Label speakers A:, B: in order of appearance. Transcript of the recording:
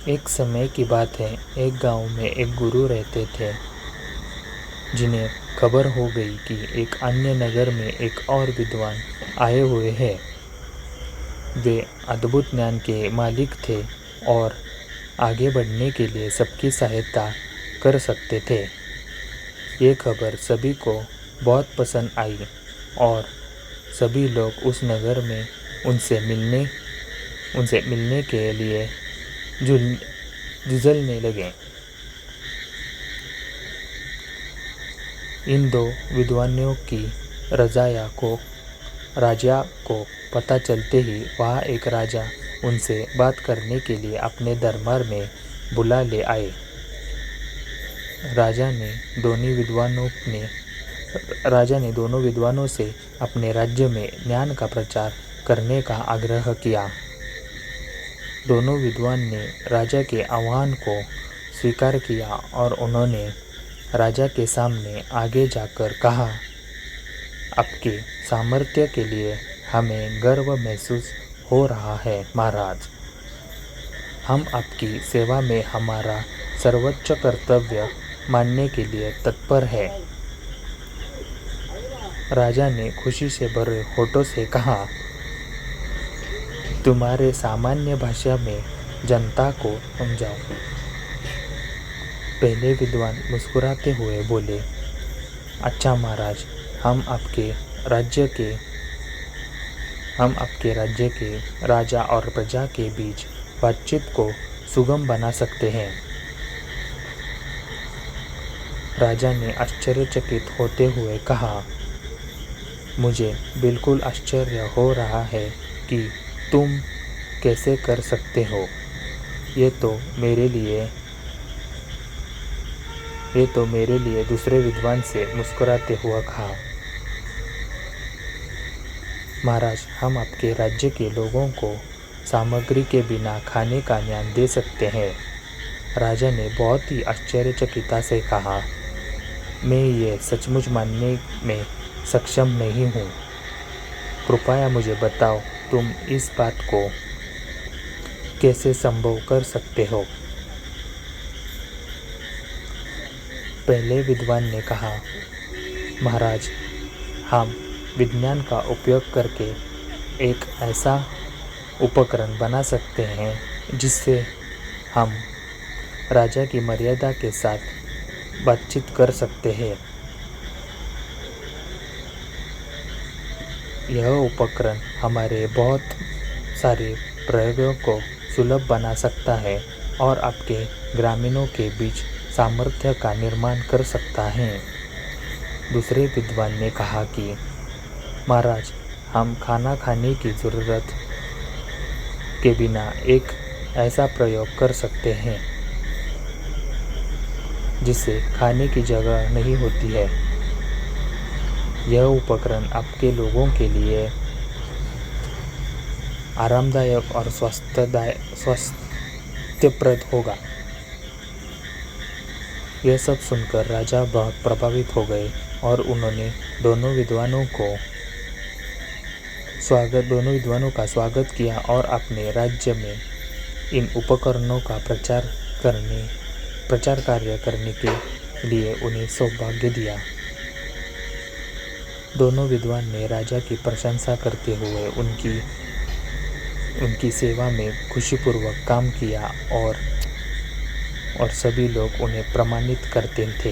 A: एक समय की बात है, एक गांव में एक गुरु रहते थे जिन्हें खबर हो गई कि एक अन्य नगर में एक और विद्वान आए हुए हैं। वे अद्भुत ज्ञान के मालिक थे और आगे बढ़ने के लिए सबकी सहायता कर सकते थे। ये खबर सभी को बहुत पसंद आई और सभी लोग उस नगर में उनसे मिलने के लिए जुझलने लगे। इन दो विद्वानों की राजा को पता चलते ही वहाँ एक राजा उनसे बात करने के लिए अपने दरबार में बुला ले आए। राजा ने दोनों विद्वानों से अपने राज्य में ज्ञान का प्रचार करने का आग्रह किया। दोनों विद्वान ने राजा के आह्वान को स्वीकार किया और उन्होंने राजा के सामने आगे जाकर कहा, आपके सामर्थ्य के लिए हमें गर्व महसूस हो रहा है महाराज। हम आपकी सेवा में हमारा सर्वोच्च कर्तव्य मानने के लिए तत्पर है। राजा ने खुशी से भरे होठों से कहा, तुम्हारे सामान्य भाषा में जनता को समझाओ। पहले विद्वान मुस्कुराते हुए बोले, अच्छा महाराज, हम आपके राज्य के राजा और प्रजा के बीच बातचीत को सुगम बना सकते हैं। राजा ने आश्चर्यचकित होते हुए कहा, मुझे बिल्कुल आश्चर्य हो रहा है कि तुम कैसे कर सकते हो। ये तो मेरे लिए दूसरे विद्वान से मुस्कुराते हुआ कहा, महाराज, हम आपके राज्य के लोगों को सामग्री के बिना खाने का ज्ञान दे सकते हैं। राजा ने बहुत ही आश्चर्यचकितता से कहा, मैं ये सचमुच मानने में सक्षम नहीं हूँ। कृपया मुझे बताओ, तुम इस बात को कैसे संभव कर सकते हो। पहले विद्वान ने कहा, महाराज, हम विज्ञान का उपयोग करके एक ऐसा उपकरण बना सकते हैं जिससे हम राजा की मर्यादा के साथ बातचीत कर सकते हैं। यह उपकरण हमारे बहुत सारे प्रयोगों को सुलभ बना सकता है और आपके ग्रामीणों के बीच सामर्थ्य का निर्माण कर सकता है। दूसरे विद्वान ने कहा कि महाराज, हम खाना खाने की ज़रूरत के बिना एक ऐसा प्रयोग कर सकते हैं जिससे खाने की जगह नहीं होती है। यह उपकरण आपके लोगों के लिए आरामदायक और स्वास्थ्यप्रद होगा। यह सब सुनकर राजा बहुत प्रभावित हो गए और उन्होंने दोनों विद्वानों का स्वागत किया और अपने राज्य में इन उपकरणों का प्रचार कार्य करने के लिए उन्हें सौभाग्य दिया। दोनों विद्वान ने राजा की प्रशंसा करते हुए उनकी सेवा में खुशीपूर्वक काम किया और सभी लोग उन्हें प्रमाणित करते थे।